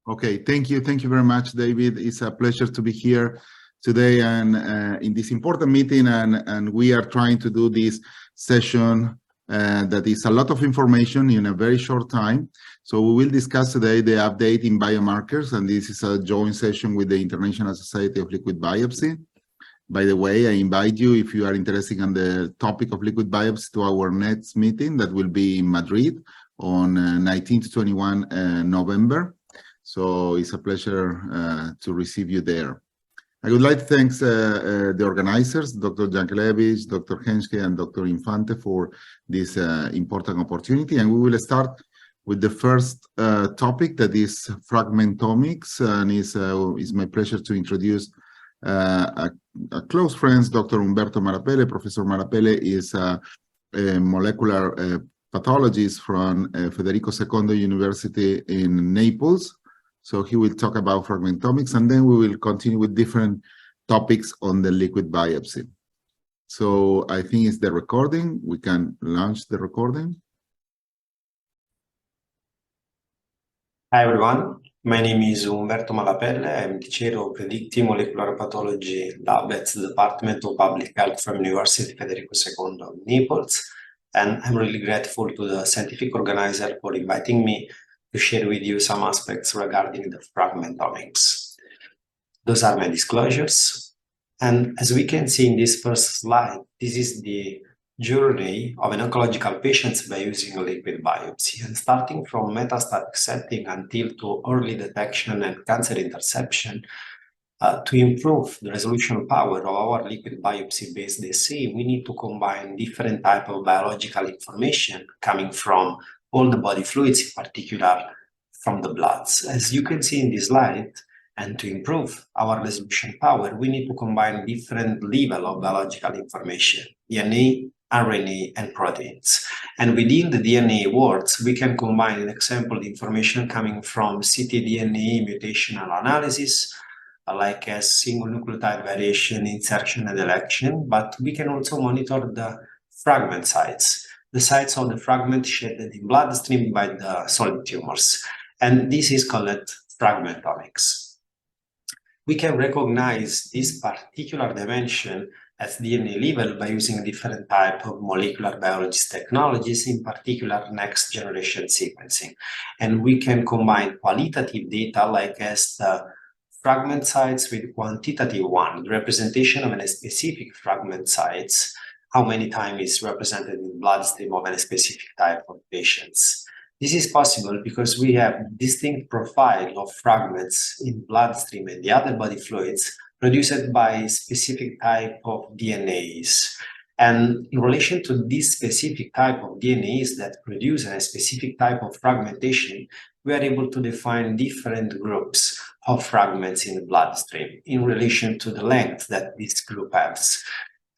Okay, thank you very much, David. It's a pleasure to be here today and in this important meeting, and we are trying to do this session that is a lot of information in a very short time. So we will discuss today the update in biomarkers, and this is a joint session with the International Society of Liquid Biopsy. By the way, I invite you, if you are interested in the topic of liquid biopsy, to our next meeting that will be in Madrid on 19 to 21 November. So it's a pleasure to receive you there. I would like to thank the organizers, Dr. Jankelevich, Dr. Henschke, and Dr. Infante for this important opportunity. And we will start with the first topic, that is fragmentomics. And it's my pleasure to introduce a close friend, Dr. Umberto Malapelle. Professor Malapelle is a molecular pathologist from Federico II University in Naples. So he will talk about fragmentomics, and then we will continue with different topics on the liquid biopsy. So I think it's the recording. We can launch the recording. Hi, everyone. My name is Umberto Malapelle. I'm the chair of Predictive Molecular Pathology Lab at the Department of Public Health from University Federico II of Naples. And I'm really grateful to the scientific organizer for inviting me to share with you some aspects regarding the fragmentomics. Those are my disclosures. And as we can see in this first slide, this is the journey of an oncological patient by using a liquid biopsy, and starting from metastatic setting until to early detection and cancer interception. To improve the resolution power of our liquid biopsy-based assay, we need to combine different types of biological information coming from all the body fluids, in particular from the bloods. As you can see in this slide, and to improve our resolution power, we need to combine different levels of biological information, DNA, RNA, and proteins. And within the DNA worlds, we can combine, for example, the information coming from ctDNA mutational analysis, like a single nucleotide variation, insertion, and deletion, but we can also monitor the fragment sites, the sites of the fragment shedded in bloodstream by the solid tumors. And this is called fragmentomics. We can recognize this particular dimension at DNA level by using different types of molecular biologist technologies, in particular next generation sequencing. And we can combine qualitative data like as the fragment sites with quantitative one, the representation of a specific fragment sites, how many times is represented in bloodstream of a specific type of patients. This is possible because we have distinct profile of fragments in bloodstream and the other body fluids produced by specific type of DNAs. And in relation to this specific type of DNAs that produce a specific type of fragmentation, we are able to define different groups of fragments in the bloodstream in relation to the length that this group has.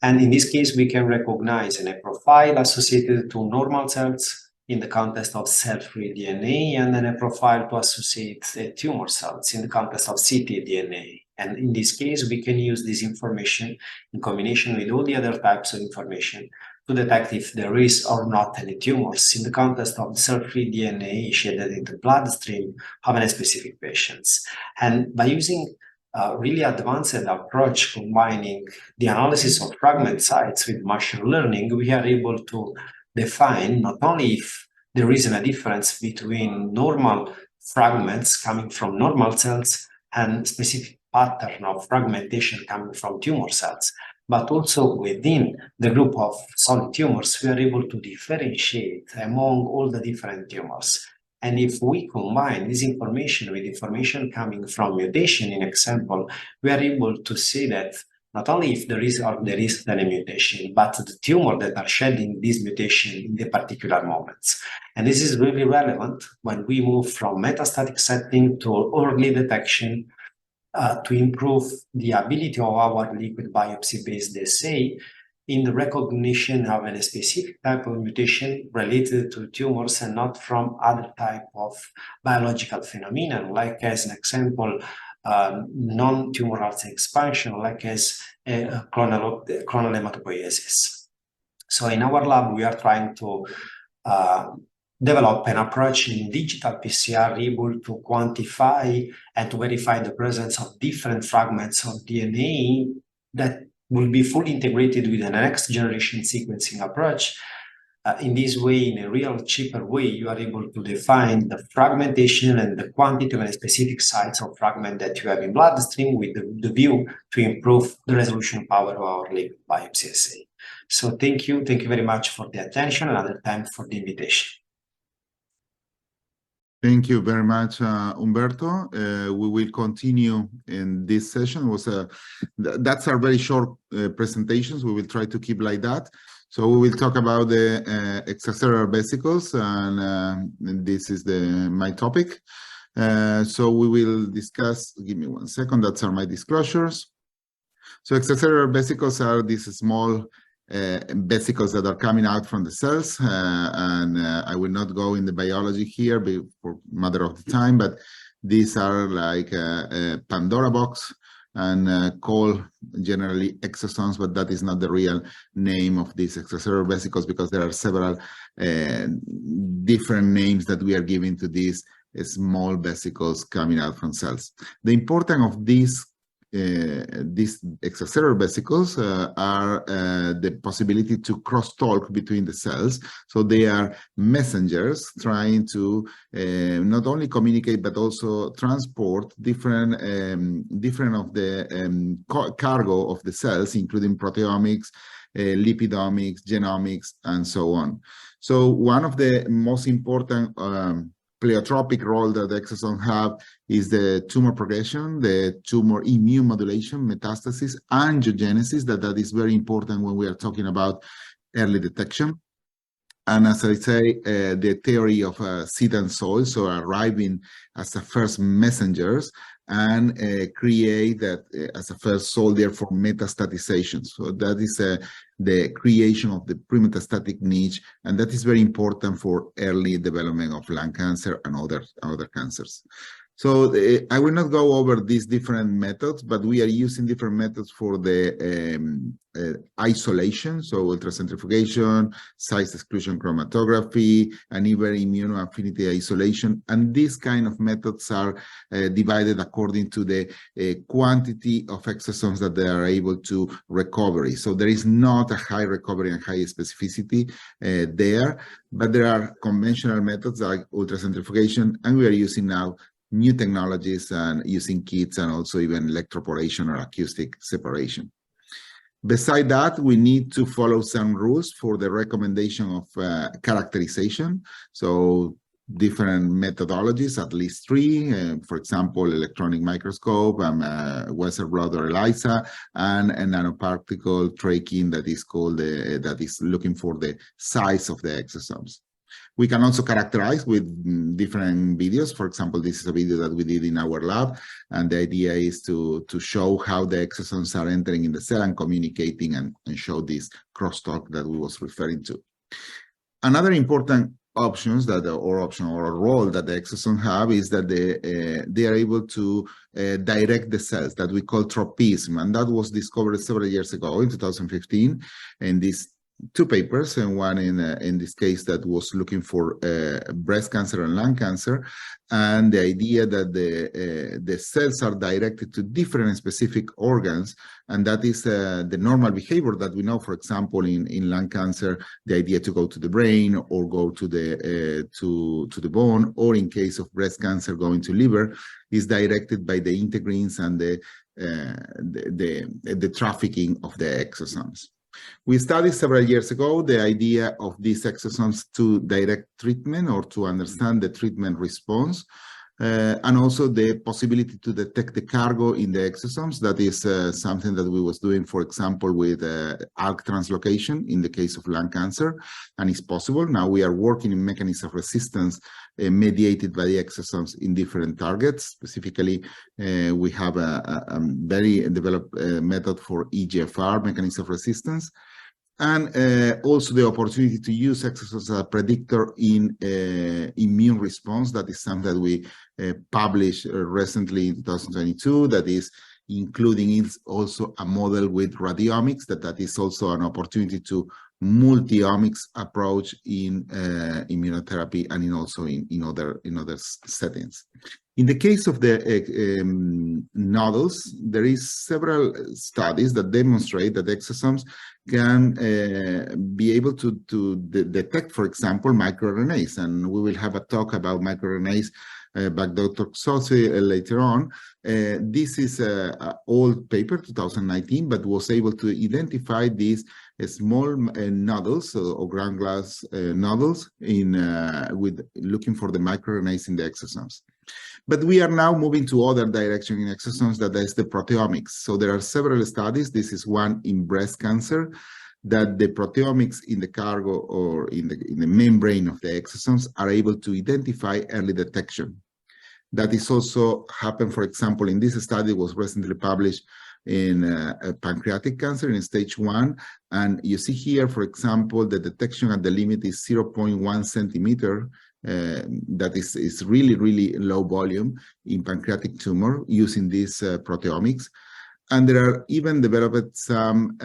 And in this case, we can recognize a profile associated to normal cells in the context of cell-free DNA, and then a profile to associate tumor cells in the context of ctDNA. And in this case, we can use this information in combination with all the other types of information to detect if there is or not any tumors in the context of cell-free DNA shedded in the bloodstream of a specific patients. And by using a really advanced approach combining the analysis of fragment sites with machine learning, we are able to define not only if there is a difference between normal fragments coming from normal cells and specific pattern of fragmentation coming from tumor cells, but also within the group of solid tumors, we are able to differentiate among all the different tumors. And if we combine this information with information coming from mutation, in example, we are able to see that not only if there is or there is any mutation, but the tumor that are shedding this mutation in the particular moments. And this is really relevant when we move from metastatic setting to early detection to improve the ability of our liquid biopsy-based assay in the recognition of a specific type of mutation related to tumors and not from other type of biological phenomena, like as an example, non-tumoral expansion, like as clonal hematopoiesis. So in our lab, we are trying to develop an approach in digital PCR able to quantify and to verify the presence of different fragments of DNA that will be fully integrated with the next generation sequencing approach. In this way, in a real cheaper way, you are able to define the fragmentation and the quantity of a specific size of fragment that you have in bloodstream with the view to improve the resolution power of our liquid biopsy assay. So thank you very much for the attention, another time for the invitation. Thank you very much, Umberto. We will continue in this session. That's our very short presentations. We will try to keep like that. So we will talk about the extracellular vesicles, and this is my topic. So we will discuss, give me 1 second, that's my disclosures. So extracellular vesicles are these small vesicles that are coming out from the cells, and I will not go in the biology here for matter of the time, but these are like a Pandora box and called generally exosomes, but that is not the real name of these extracellular vesicles because there are several different names that we are giving to these small vesicles coming out from cells. The importance of these extracellular vesicles are the possibility to crosstalk between the cells. So they are messengers trying to not only communicate but also transport different of the cargo of the cells, including proteomics, lipidomics, genomics, and so on. So one of the most important pleiotropic role that the exosomes have is the tumor progression, the tumor immune modulation, metastasis, angiogenesis, that is very important when we are talking about early detection. And as I say, the theory of seed and soil, so arriving as the first messengers and create that as a first soldier for metastatization. So that is the creation of the pre-metastatic niche, and that is very important for early development of lung cancer and other cancers. So I will not go over these different methods, but we are using different methods for the isolation, so ultracentrifugation, size exclusion chromatography, and even immunoaffinity isolation. And these kind of methods are divided according to the quantity of exosomes that they are able to recover. So there is not a high recovery and high specificity there, but there are conventional methods like ultracentrifugation, and we are using now new technologies and using kits and also even electroporation or acoustic separation. Beside that, we need to follow some rules for the recommendation of characterization. So different methodologies, at least 3, for example, electron microscope, Western blot or ELISA, and a nanoparticle tracking that is called that is looking for the size of the exosomes. We can also characterize with different videos. For example, this is a video that we did in our lab, and the idea is to show how the exosomes are entering in the cell and communicating and show this crosstalk that we was referring to. Another important options that or a role that the exosomes have is that they are able to direct the cells that we call tropism, and that was discovered several years ago in 2015 in these 2 papers, and one in this case that was looking for breast cancer and lung cancer, and the idea that the cells are directed to different specific organs, and that is the normal behavior that we know. For example, in lung cancer, the idea to go to the brain or go to the bone, or in case of breast cancer, going to liver, is directed by the integrins and the trafficking of the exosomes. We studied several years ago the idea of these exosomes to direct treatment or to understand the treatment response, and also the possibility to detect the cargo in the exosomes. That is something that we was doing, for example, with ALK translocation in the case of lung cancer, and it's possible. Now we are working in mechanisms of resistance mediated by the exosomes in different targets. Specifically, we have a very developed method for EGFR, mechanism of resistance, and also the opportunity to use exosomes as a predictor in immune response. That is something that we published recently in 2022, that is including also a model with radiomics, that is also an opportunity to multi-omics approach in immunotherapy and also in other settings. In the case of the nodules, there is several studies that demonstrate that exosomes can be able to detect, for example, microRNAs, and we will have a talk about microRNAs by Dr. Sozzi later on. This is an old paper, 2019, but was able to identify these small nodules or ground glass nodules with looking for the microRNAs in the exosomes. But we are now moving to other direction in exosomes, that is the proteomics. So there are several studies. This is one in breast cancer, that the proteomics in the cargo or in the membrane of the exosomes are able to identify early detection. That is also happened, for example, in this study was recently published in pancreatic cancer in stage 1. And you see here, for example, the detection at the limit is 0.1 centimeter. That is really, really low volume in pancreatic tumor using these proteomics. And there are even developed some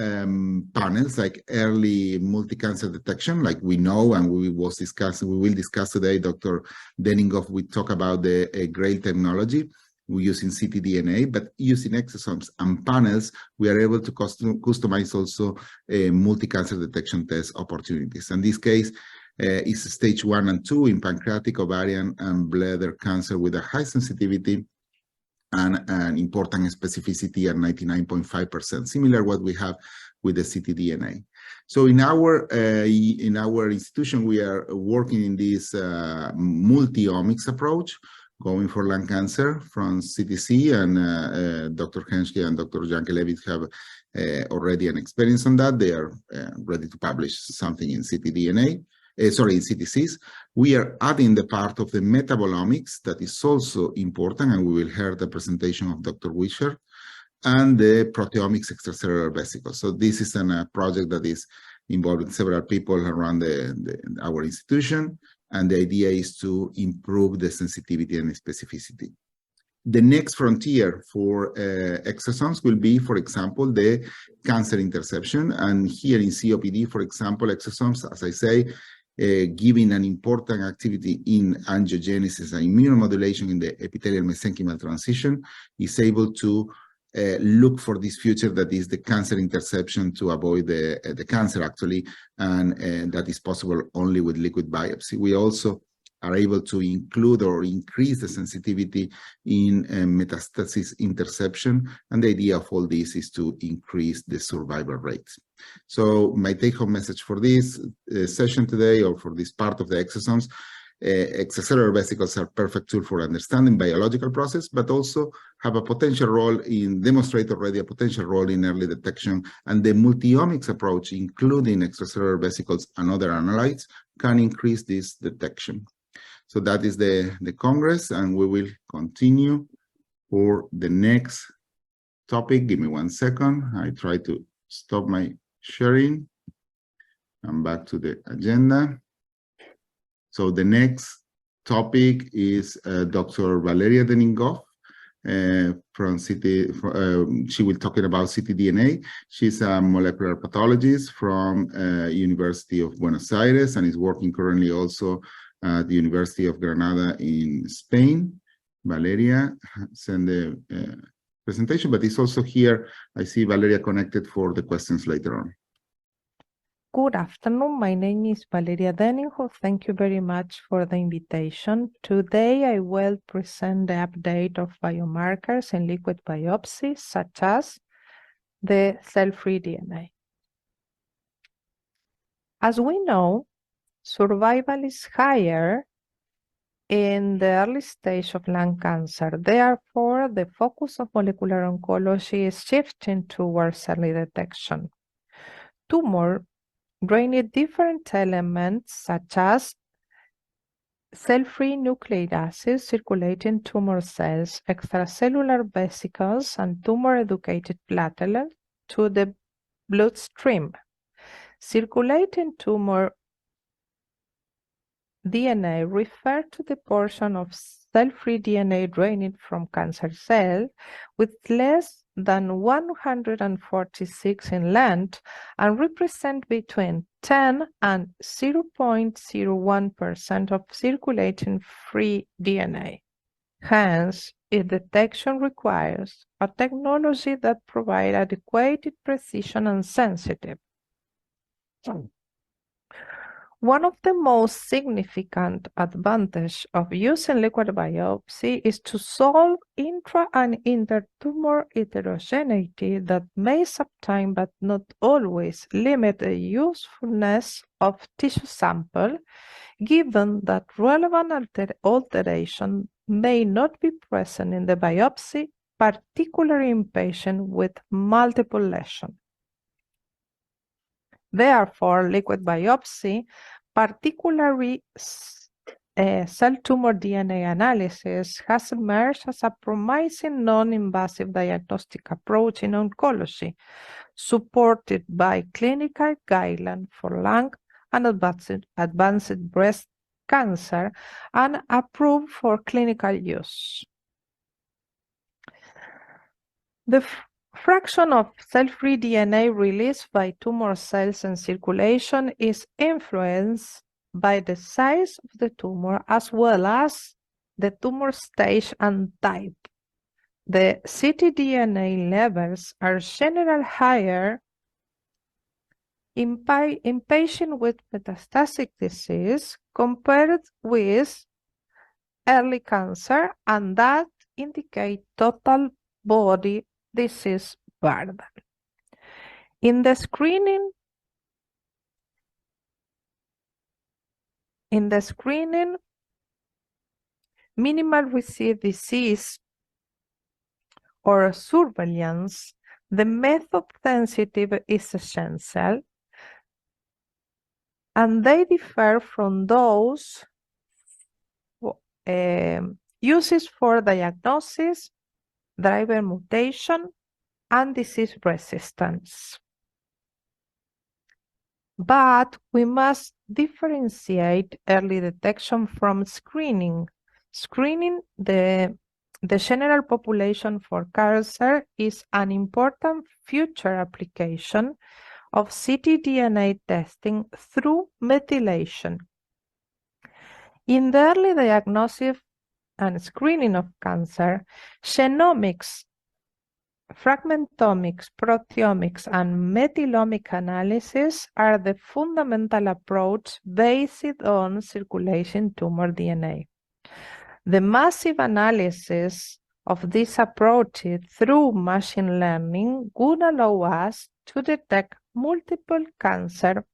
panels like early multi-cancer detection, like we know, and we will discuss today. Dr. Denninghoff will talk about the GRAIL technology. We're using ctDNA, but using exosomes and panels, we are able to customize also multi-cancer detection test opportunities. In this case, is stage 1 and 2 in pancreatic, ovarian, and bladder cancer with a high sensitivity and an important specificity at 99.5%, similar what we have with the ctDNA. So in our institution, we are working in this multi-omics approach, going for lung cancer from CTC, and Dr. Henschke and Dr. Jankelevich have already an experience on that. They are ready to publish something in ctDNA. In CTCs. We are adding the part of the metabolomics that is also important, and we will hear the presentation of Dr. Wishart, and the proteomics extracellular vesicles. So this is a project that is involving several people around our institution, and the idea is to improve the sensitivity and specificity. The next frontier for exosomes will be, for example, the cancer interception. And here in COPD, for example, exosomes, as I say, giving an important activity in angiogenesis and immunomodulation in the epithelial mesenchymal transition, is able to look for this future that is the cancer interception to avoid the cancer, actually, and that is possible only with liquid biopsy. We also are able to include or increase the sensitivity in metastasis interception, and the idea of all this is to increase the survival rates. So my take-home message for this session today, or for this part of the exosomes, extracellular vesicles are perfect tool for understanding biological process, but also have a potential role in, demonstrate already a potential role in early detection, and the multi-omics approach, including extracellular vesicles and other analytes, can increase this detection. So that is the Congress, and we will continue for the next topic. Give me 1 second. I try to stop my sharing. I'm back to the agenda. So the next topic is Dr. Valeria Denninghoff from she will talking about ctDNA. She's a molecular pathologist from University of Buenos Aires, and is working currently also at the University of Granada in Spain. Valeria send the presentation, but it's also here. I see Valeria connected for the questions later on. Good afternoon. My name is Valeria Denninghoff. Thank you very much for the invitation. Today, I will present the update of biomarkers in liquid biopsy, such as the cell-free DNA. As we know, survival is higher in the early stage of lung cancer. Therefore, the focus of molecular oncology is shifting towards early detection. Tumor bringing different elements such as cell-free nucleic acids circulating tumor cells, extracellular vesicles, and tumor-educated platelets to the bloodstream. Circulating tumor DNA refer to the portion of cell-free DNA draining from cancer cells with less than 146 in length and represent between 10 and 0.01% of circulating free DNA. Hence, its detection requires a technology that provides adequate precision and sensitive. One of the most significant advantages of using liquid biopsy is to solve intra and intertumor heterogeneity that may sometimes but not always limit the usefulness of tissue sample, given that relevant alteration may not be present in the biopsy, particularly in patients with multiple lesions. Therefore, liquid biopsy, particularly cell tumor DNA analysis, has emerged as a promising non-invasive diagnostic approach in oncology, supported by clinical guidelines for lung and advanced breast cancer, and approved for clinical use. The fraction of cell-free DNA released by tumor cells in circulation is influenced by the size of the tumor as well as the tumor stage and type. The ctDNA levels are generally higher in patients with metastatic disease compared with early cancer, and that indicates total body disease burden. In the screening, minimal residual disease or surveillance, the method sensitive is essential, and they differ from those uses for diagnosis, driver mutation, and disease resistance. But we must differentiate early detection from screening. Screening the general population for cancer is an important future application of ctDNA testing through methylation. In the early diagnosis and screening of cancer, genomics, fragmentomics, proteomics, and metylomic analysis are the fundamental approach based on circulating tumor DNA. The massive analysis of this approach through machine learning would allow us to detect multiple cancer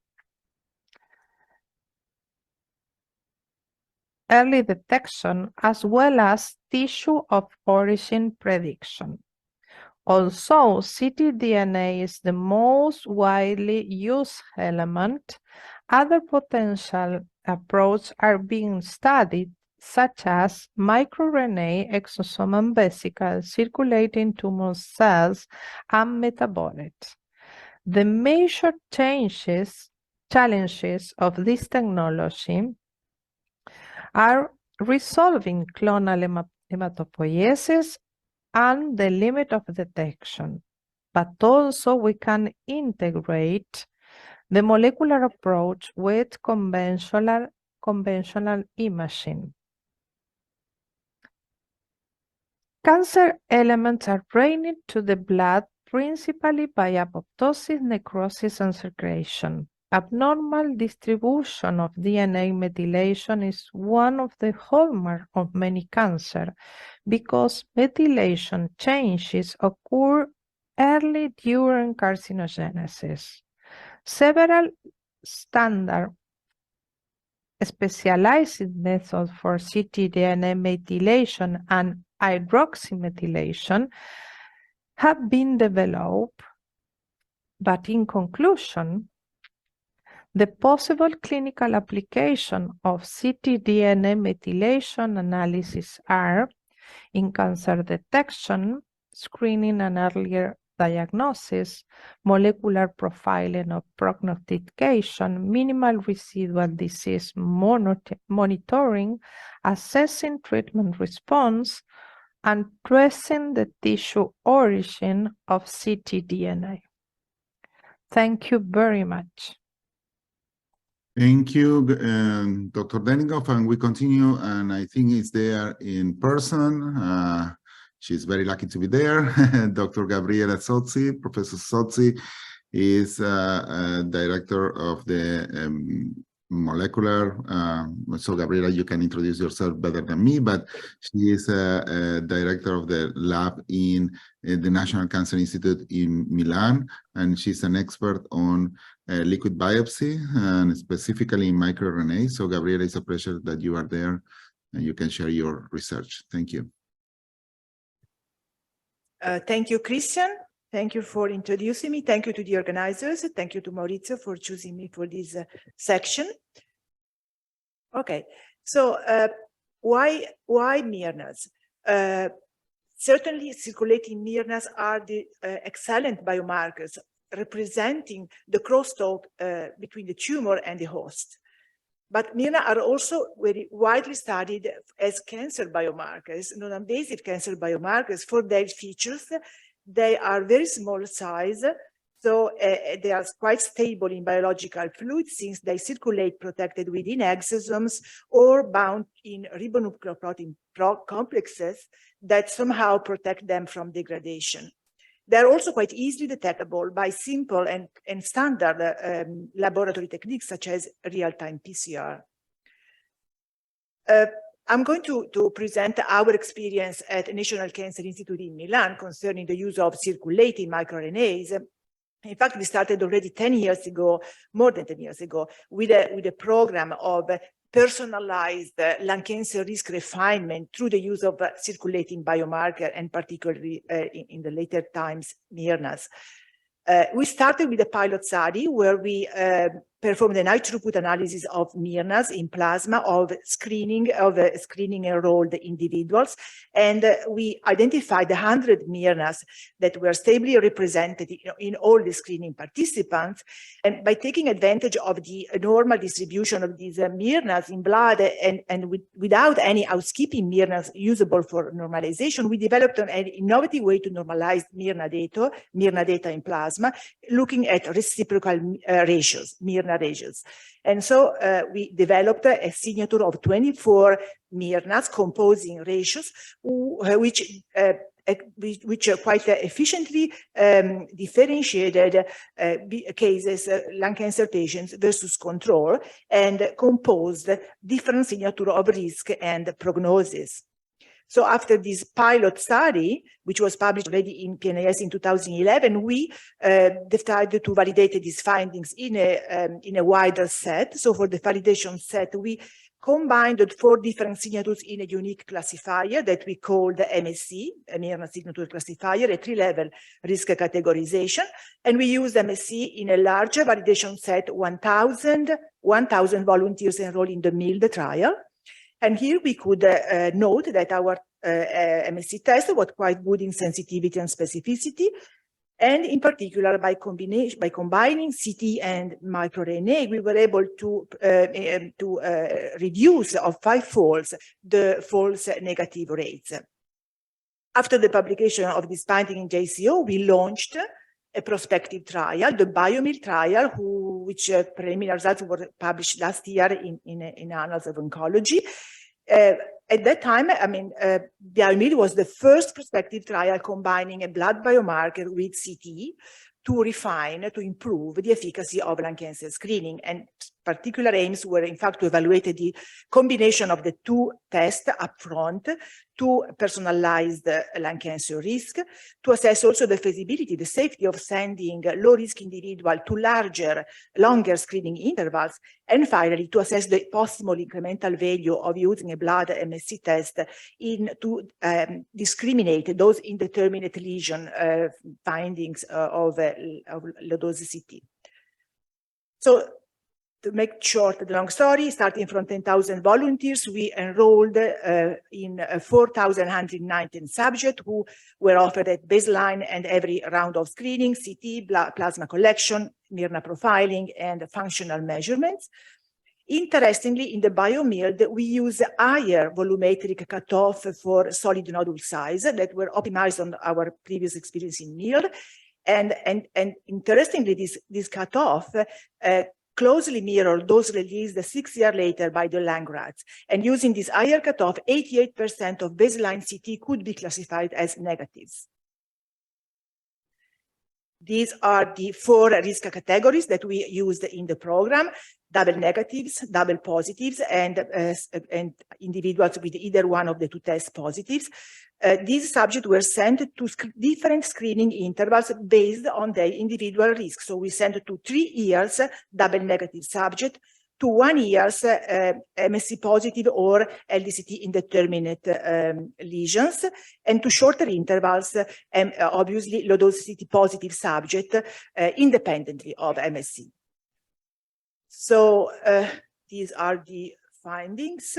early detection as well as tissue of origin prediction. Although ctDNA is the most widely used element, other potential approaches are being studied, such as microRNA, exosome and vesicle, circulating tumor cells, and metabolites. The major challenges of this technology are resolving clonal hematopoiesis and the limit of detection, but also we can integrate the molecular approach with conventional imaging. Cancer elements are drained to the blood principally by apoptosis, necrosis, and secretion. Abnormal distribution of DNA methylation is one of the hallmarks of many cancers because methylation changes occur early during carcinogenesis. Several standard specialized methods for ctDNA methylation and hydroxymethylation have been developed, but in conclusion, the possible clinical application of ctDNA methylation analysis are in cancer detection, screening and earlier diagnosis, molecular profiling of prognostication, minimal residual disease monitoring, assessing treatment response, and tracing the tissue origin of ctDNA. Thank you very much. Thank you, Dr. Denninghoff, and we continue, and I think it's there in person. She's very lucky to be there. Dr. Gabriela Sozzi, Professor Sozzi is director of the molecular, so Gabriela, you can introduce yourself better than me, but she is a director of the lab in the National Cancer Institute in Milan, and she's an expert on liquid biopsy and specifically in microRNA. So Gabriela, it's a pleasure that you are there and you can share your research. Thank you. Thank you, Christian. Thank you for introducing me. Thank you to the organizers. Thank you to Maurizio for choosing me for this section. Okay, so why miRNAs? Certainly, circulating miRNAs are the excellent biomarkers representing the crosstalk between the tumor and the host. But miRNA are also very widely studied as cancer biomarkers, non-invasive cancer biomarkers for their features. They are very small size, so they are quite stable in biological fluids since they circulate protected within exosomes or bound in ribonucleoprotein complexes that somehow protect them from degradation. They're also quite easily detectable by simple and standard laboratory techniques such as real-time PCR. I'm going to present our experience at National Cancer Institute in Milan concerning the use of circulating microRNAs. In fact, we started already 10 years ago, more than 10 years ago, with a program of personalized lung cancer risk refinement through the use of circulating biomarker, and particularly in the later times, miRNAs. We started with a pilot study where we performed a high-throughput analysis of miRNAs in plasma of screening enrolled individuals, and we identified 100 miRNAs that were stably represented in all the screening participants. And by taking advantage of the normal distribution of these miRNAs in blood and without any housekeeping miRNAs usable for normalization, we developed an innovative way to normalize miRNA data in plasma, looking at reciprocal ratios, miRNA ratios. And so we developed a signature of 24 miRNAs composing ratios, which quite efficiently differentiated cases, lung cancer patients versus control, and composed different signature of risk and prognosis. So after this pilot study, which was published already in PNAS in 2011, we decided to validate these findings in a wider set. So for the validation set, we combined 4 different signatures in a unique classifier that we called the MSC, a miRNA signature classifier, a 3-level risk categorization. And we used MSC in a larger validation set, 1,000 volunteers enrolled in the MILD trial. And here we could note that our MSC test was quite good in sensitivity and specificity. And in particular, by combining CT and microRNA, we were able to reduce of 5-fold the false negative rates. After the publication of this finding in JCO, we launched a prospective trial, the BioMIL trial, which preliminary results were published last year in Annals of Oncology. At that time, BioMIL was the first prospective trial combining a blood biomarker with CT to improve the efficacy of lung cancer screening. And particular aims were, in fact, to evaluate the combination of the 2 tests upfront to personalize the lung cancer risk, to assess also the feasibility, the safety of sending low-risk individuals to longer screening intervals, and finally, to assess the possible incremental value of using a blood MSC test to discriminate those indeterminate lesion findings of low-dose CT. So, to make short the long story, starting from 10,000 volunteers, we enrolled in 4,119 subjects who were offered at baseline and every round of screening, CT, plasma collection, miRNA profiling, and functional measurements. Interestingly, in the BioMILD, we use higher volumetric cutoff for solid nodule size that were optimized on our previous experience in MILD. And interestingly, this cutoff closely mirrored those released 6 years later by the Lang rats. And using this higher cutoff, 88% of baseline CT could be classified as negatives. These are the 4 risk categories that we used in the program: double negatives, double positives, and individuals with either one of the 2 test positives. These subjects were sent to different screening intervals based on their individual risk. So we sent to 3 years double negative subject, to 1 year's MSC positive or LDCT indeterminate lesions, and to shorter intervals, obviously low dose CT positive subject independently of MSC. So these are the findings.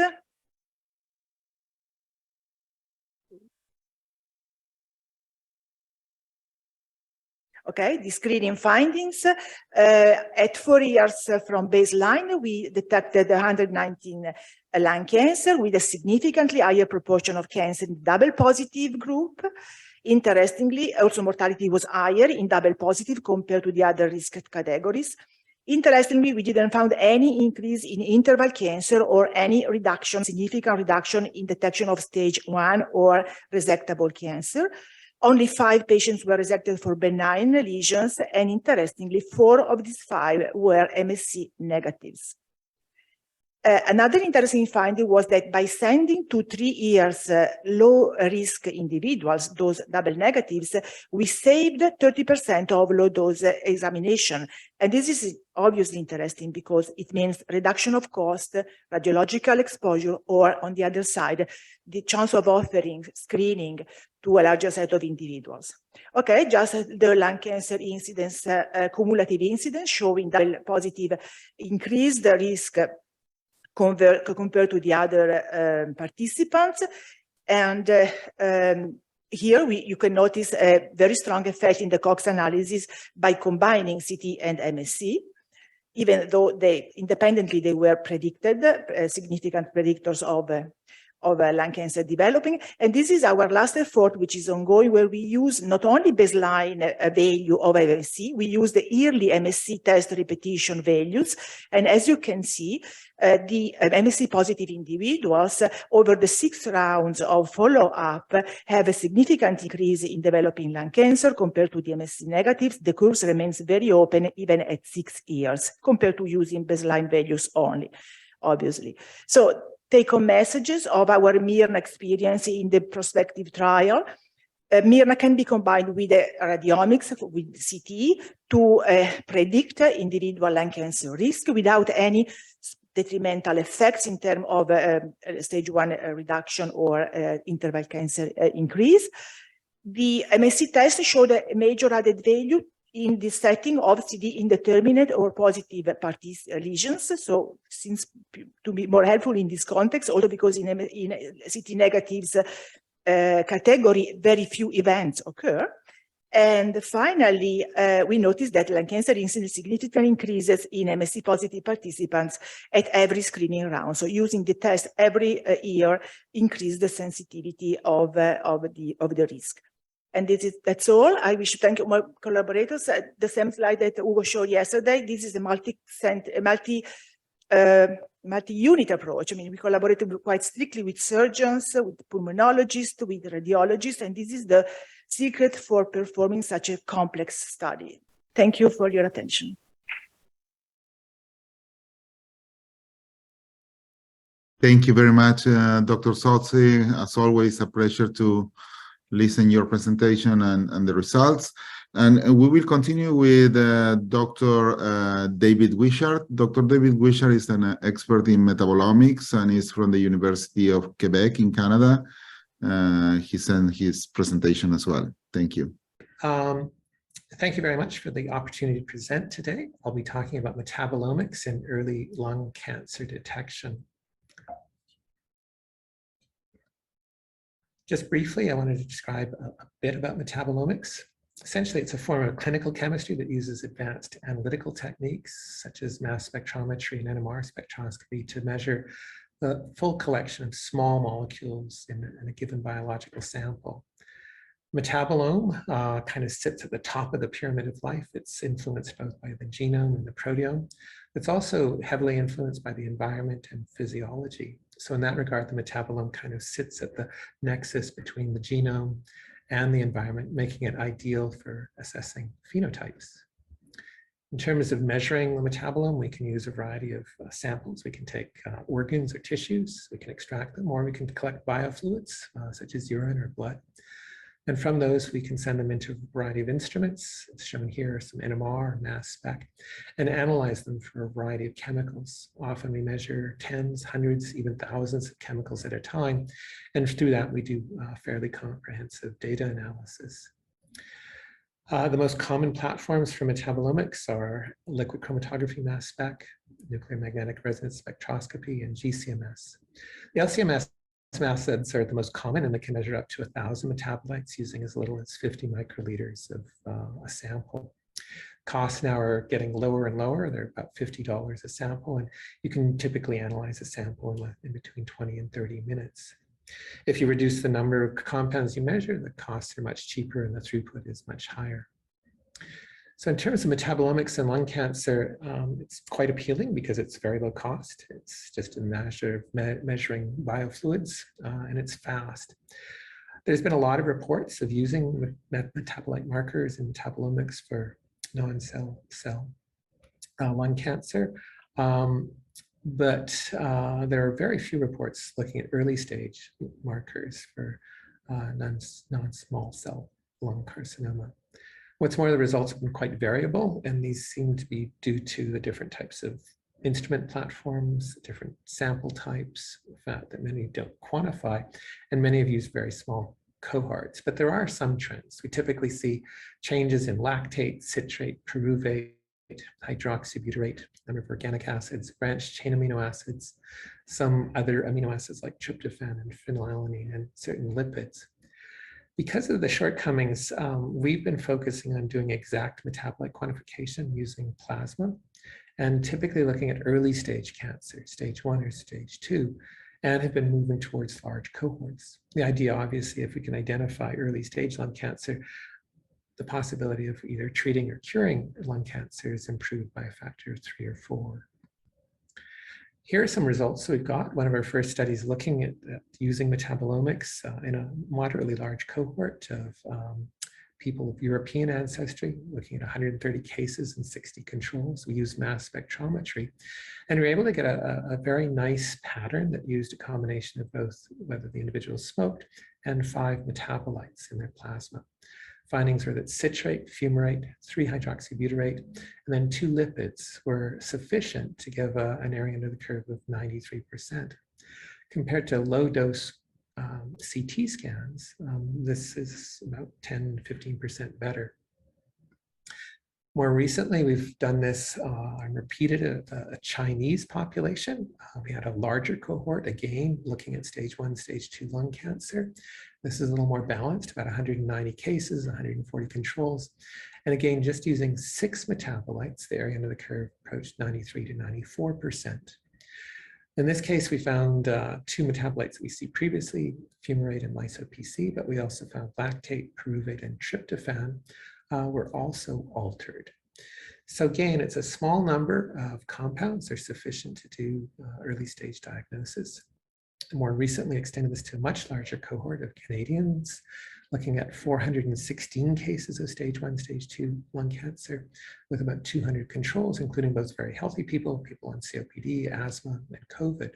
Okay, the screening findings. At 4 years from baseline, we detected 119 lung cancer with a significantly higher proportion of cancer in double positive group. Interestingly, also mortality was higher in double positive compared to the other risk categories. Interestingly, we didn't find any increase in interval cancer or any significant reduction in detection of stage 1 or resectable cancer. Only 5 patients were resected for benign lesions, and interestingly, 4 of these 5 were MSC negatives. Another interesting finding was that by sending to 3 years low-risk individuals, those double negatives, we saved 30% of low-dose examination. And this is obviously interesting because it means reduction of cost, radiological exposure, or on the other side, the chance of offering screening to a larger set of individuals. Okay, just the lung cancer incidence, cumulative incidence showing double positive increased the risk compared to the other participants. And here you can notice a very strong effect in the Cox analysis by combining CT and MSC, even though independently they were predicted, significant predictors of lung cancer developing. And this is our last effort, which is ongoing, where we use not only baseline value of MSC, we use the yearly MSC test repetition values. And as you can see, the MSC positive individuals over the 6 rounds of follow-up have a significant increase in developing lung cancer compared to the MSC negatives. The curves remains very open even at 6 years compared to using baseline values only, obviously. So take-home messages of our Myrna experience in the prospective trial. Myrna can be combined with radiomics, with CT, to predict individual lung cancer risk without any detrimental effects in terms of stage 1 reduction or interval cancer increase. The MSC test showed a major added value in the setting of CD indeterminate or positive lesions. So since to be more helpful in this context, also because in CT negatives category, very few events occur. And finally, we noticed that lung cancer incidence significantly increases in MSC positive participants at every screening round. So using the test every year increased the sensitivity of the risk. And that's all. I wish to thank my collaborators. The same slide that Ugo showed yesterday. This is a multi-unit approach. I mean, we collaborated quite strictly with surgeons, with pulmonologists, with radiologists, and this is the secret for performing such a complex study. Thank you for your attention. Thank you very much, Dr. Sozzi. As always, a pleasure to listen your presentation and the results. And we will continue with Dr. David Wishart. Dr. David Wishart is an expert in metabolomics and is from the University of Quebec in Canada. He sent his presentation as well. Thank you. Thank you very much for the opportunity to present today. I'll be talking about metabolomics in early lung cancer detection. Just briefly, I wanted to describe a bit about metabolomics. Essentially, it's a form of clinical chemistry that uses advanced analytical techniques such as mass spectrometry and NMR spectroscopy to measure the full collection of small molecules in a given biological sample. Metabolome kind of sits at the top of the pyramid of life. It's influenced both by the genome and the proteome. It's also heavily influenced by the environment and physiology. So in that regard, the metabolome kind of sits at the nexus between the genome and the environment, making it ideal for assessing phenotypes. In terms of measuring the metabolome, we can use a variety of samples. We can take organs or tissues, we can extract them, or we can collect biofluids, such as urine or blood. And from those, we can send them into a variety of instruments. It's shown here, some NMR, mass spec, and analyze them for a variety of chemicals. Often we measure tens, hundreds, even thousands of chemicals at a time. And through that, we do fairly comprehensive data analysis. The most common platforms for metabolomics are liquid chromatography mass spec, nuclear magnetic resonance spectroscopy, and GCMS. The LCMS methods are the most common, and they can measure up to 1,000 metabolites using as little as 50 microliters of a sample. Costs now are getting lower and lower. They're about $50 a sample, and you can typically analyze a sample in between 20 and 30 minutes. If you reduce the number of compounds you measure, the costs are much cheaper and the throughput is much higher. So in terms of metabolomics and lung cancer, it's quite appealing because it's very low cost. It's just a matter of measuring biofluids, and it's fast. There's been a lot of reports of using metabolite markers and metabolomics for non-cell lung cancer, but there are very few reports looking at early stage markers for non-small cell lung carcinoma. What's more, the results have been quite variable, and these seem to be due to the different types of instrument platforms, different sample types, the fact that many don't quantify, and many have used very small cohorts. But there are some trends. We typically see changes in lactate, citrate, pyruvate, hydroxybutyrate, number of organic acids, branched chain amino acids, some other amino acids like tryptophan and phenylalanine, and certain lipids. Because of the shortcomings, we've been focusing on doing exact metabolite quantification using plasma, and typically looking at early stage cancer, stage 1 or stage 2, and have been moving towards large cohorts. The idea, obviously, if we can identify early stage lung cancer, the possibility of either treating or curing lung cancer is improved by a factor of 3 or 4. Here are some results we've got. One of our first studies looking at using metabolomics in a moderately large cohort of people of European ancestry, looking at 130 cases and 60 controls. We used mass spectrometry, and we were able to get a very nice pattern that used a combination of both whether the individual smoked and 5 metabolites in their plasma. Findings were that citrate, fumarate, 3-hydroxybutyrate, and then 2 lipids were sufficient to give an area under the curve of 93%. Compared to low dose CT scans, this is about 10–15% better. More recently, we've done this and repeated a Chinese population. We had a larger cohort, again, looking at stage 1, stage 2 lung cancer. This is a little more balanced, about 190 cases, 140 controls. And again, just using 6 metabolites, the area under the curve approached 93 to 94%. In this case, we found 2 metabolites that we see previously, fumarate and lyso-PC, but we also found lactate, pyruvate, and tryptophan were also altered. So again, it's a small number of compounds that are sufficient to do early stage diagnosis. More recently extended this to a much larger cohort of Canadians, looking at 416 cases of stage 1, stage 2 lung cancer, with about 200 controls, including both very healthy people, people on COPD, asthma, and COVID.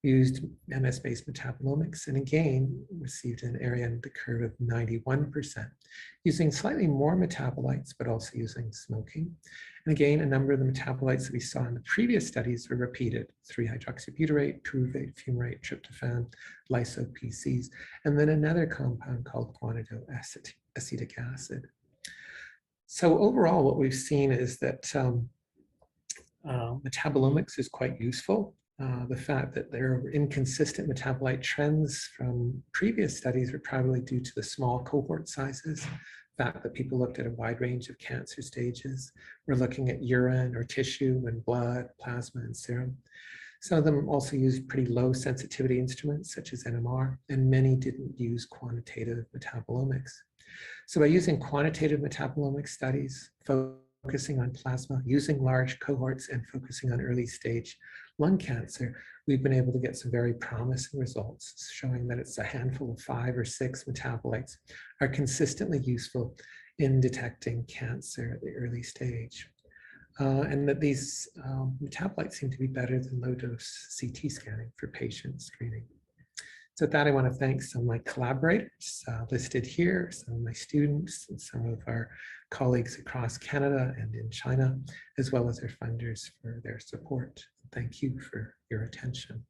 We used MS-based metabolomics, and again, received an area under the curve of 91%, using slightly more metabolites, but also using smoking. And again, a number of the metabolites that we saw in the previous studies were repeated: 3-hydroxybutyrate, pyruvate, fumarate, tryptophan, lyso-PCs, and then another compound called guanidoacetic acid. So overall, what we've seen is that metabolomics is quite useful. The fact that there were inconsistent metabolite trends from previous studies were probably due to the small cohort sizes. The fact that people looked at a wide range of cancer stages. We're looking at urine or tissue and blood, plasma and serum. Some of them also used pretty low sensitivity instruments such as NMR, and many didn't use quantitative metabolomics. So by using quantitative metabolomic studies, focusing on plasma, using large cohorts, and focusing on early stage lung cancer, we've been able to get some very promising results showing that it's a handful of 5 or 6 metabolites are consistently useful in detecting cancer at the early stage. And that these metabolites seem to be better than low-dose CT scanning for patient screening. So with that, I want to thank some of my collaborators listed here, some of my students, and some of our colleagues across Canada and in China, as well as our funders for their support. Thank you for your attention.